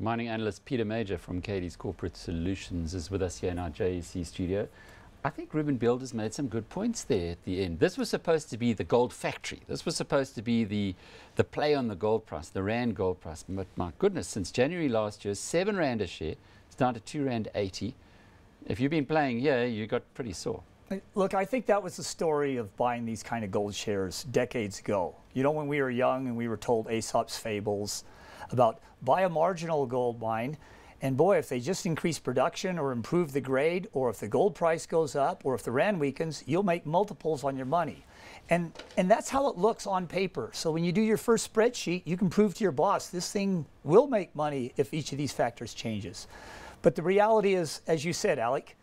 Mining analyst Peter Major from Cadiz Corporate Solutions is with us here in our JEC studio. I think Ruben Builder's made some good points there at the end. This was supposed to be the gold factory. This was supposed to be the play on the gold price, the Rand gold price. But my goodness, since January last year, 7 Rand a share. It's down to 2 Rand 80. If you've been playing here, you got pretty sore. Look, I think that was the story of buying these kind of gold shares decades ago. You know, when we were young and we were told Aesop's fables about buy a marginal gold mine, and boy, if they just increase production or improve the grade, or if the gold price goes up, or if the Rand weakens, you'll make multiples on your money. And that's how it looks on paper. So when you do your first spreadsheet, you can prove to your boss, this thing will make money if each of these factors changes. But the reality is, as you said, Alec,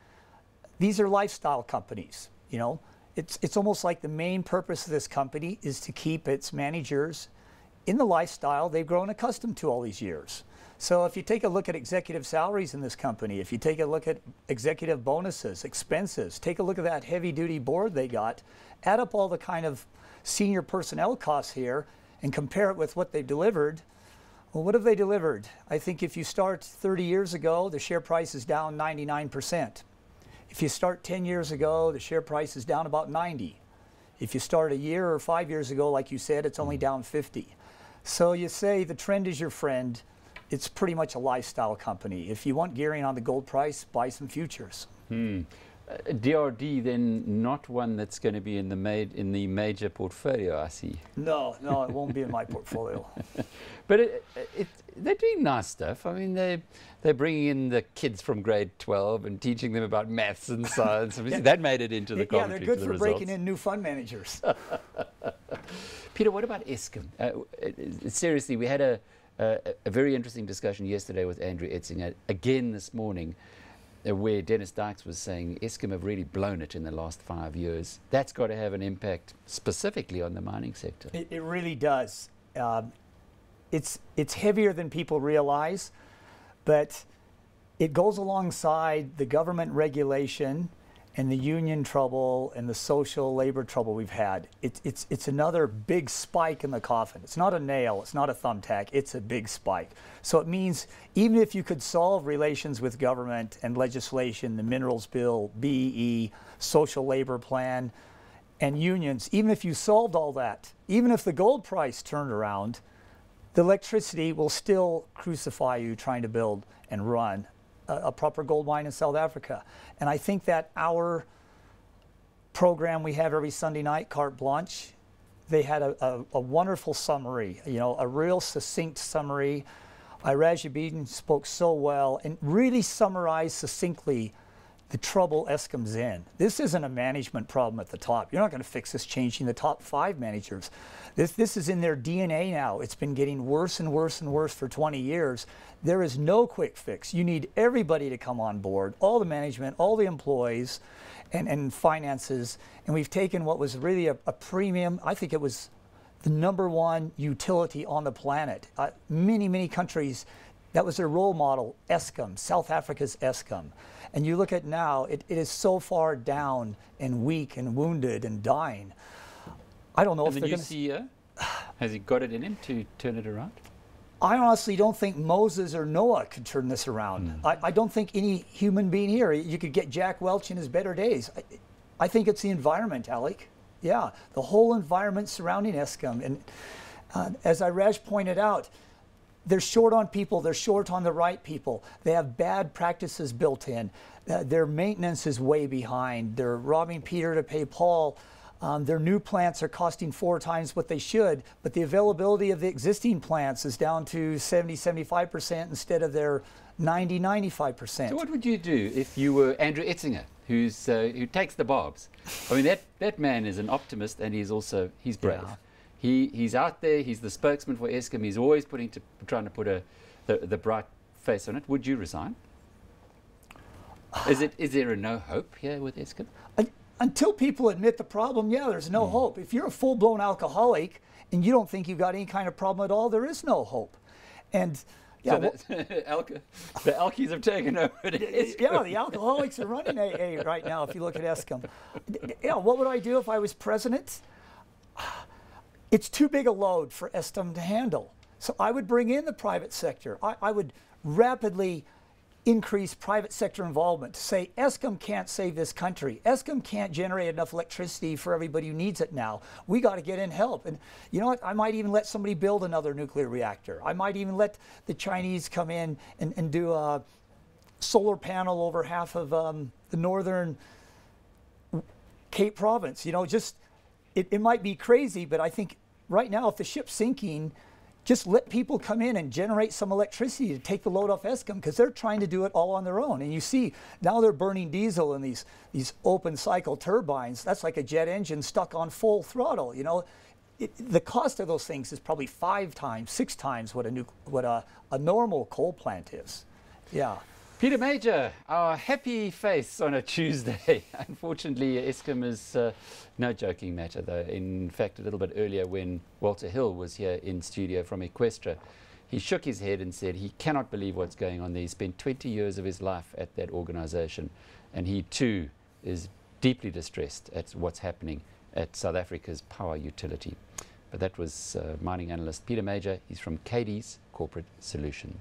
these are lifestyle companies. You know, it's almost like the main purpose of this company is to keep its managers in the lifestyle they've grown accustomed to all these years. So if you take a look at executive salaries in this company, if you take a look at executive bonuses, expenses, take a look at that heavy-duty board they got, add up all the kind of senior personnel costs here and compare it with what they delivered. Well, what have they delivered? I think if you start 30 years ago, the share price is down 99%. If you start 10 years ago, the share price is down about 90. If you start a year or 5 years ago, like you said, it's only down 50. So you say the trend is your friend. It's pretty much a lifestyle company. If you want gearing on the gold price, buy some futures. DRD then not one that's going to be in the major portfolio, I see. No, it won't be in my portfolio. But they're doing nice stuff. I mean, they're bringing in the kids from grade 12 and teaching them about maths and science. Obviously, that made it into the commentary. Yeah, they're good for results. breaking in new fund managers. Peter, what about Eskom? Seriously, we had a very interesting discussion yesterday with Andrew Etzinger, again this morning, where Dennis Dykes was saying Eskom have really blown it in the last 5 years. That's got to have an impact specifically on the mining sector. It really does. It's heavier than people realize, but it goes alongside the government regulation and the union trouble and the social labor trouble we've had. It's another big spike in the coffin. It's not a nail, it's not a thumbtack, it's a big spike. So it means even if you could solve relations with government and legislation, the Minerals Bill, BEE, social labor plan, and unions, even if you solved all that, even if the gold price turned around, the electricity will still crucify you trying to build and run a proper gold mine in South Africa. And I think that our program we have every Sunday night, Carte Blanche, they had a wonderful summary, you know, a real succinct summary. Raja Beaton spoke so well and really summarized succinctly the trouble Eskom's in. This isn't a management problem at the top. You're not going to fix this changing the top 5 managers. This is in their DNA now. It's been getting worse and worse and worse for 20 years. There is no quick fix. You need everybody to come on board, all the management, all the employees, and finances. And we've taken what was really a premium, I think it was the #1 utility on the planet. Many countries, that was their role model, Eskom, South Africa's Eskom. And you look at now, it is so far down and weak and wounded and dying. I don't know if they're going to... And the new CEO, has he got it in him to turn it around? I honestly don't think Moses or Noah could turn this around. I don't think any human being here, you could get Jack Welch in his better days. I think it's the environment, Alec. Yeah, the whole environment surrounding Eskom. And as Raj pointed out, they're short on people, they're short on the right people. They have bad practices built in. Their maintenance is way behind. They're robbing Peter to pay Paul. Their new plants are costing 4 times what they should, but the availability of the existing plants is down to 70–75% instead of their 90–95%. So what would you do if you were Andrew Etzinger, who takes the barbs? I mean, that man is an optimist, and he's brave. Yeah. He's out there. He's the spokesman for Eskom. He's always trying to put the bright face on it. Would you resign? Is there a no hope here with Eskom? Until people admit the problem, yeah, there's no hope. If you're a full-blown alcoholic and you don't think you've got any kind of problem at all, there is no hope. And yeah, so the alkies have taken over. Yeah, the alcoholics are running AA right now. If you look at Eskom, yeah, what would I do if I was president? It's too big a load for Eskom to handle. So I would bring in the private sector. I would rapidly increase private sector involvement to say Eskom can't save this country. Eskom can't generate enough electricity for everybody who needs it now. We got to get in help. And you know what? I might even let somebody build another nuclear reactor. I might even let the Chinese come in and do a solar panel over half of the northern Cape Province. You know, just it might be crazy, but I think right now if the ship's sinking, just let people come in and generate some electricity to take the load off Eskom, because they're trying to do it all on their own. And you see, now they're burning diesel in these open cycle turbines. That's like a jet engine stuck on full throttle. You know, the cost of those things is probably 5 times, 6 times what a normal coal plant is. Yeah. Peter Major, our happy face on a Tuesday. Unfortunately, Eskom is no joking matter, though. In fact, a little bit earlier when Walter Hill was here in studio from Equestra, he shook his head and said he cannot believe what's going on there. He spent 20 years of his life at that organization, and he too is deeply distressed at what's happening at South Africa's power utility. But that was mining analyst Peter Major. He's from Cadiz Corporate Solutions.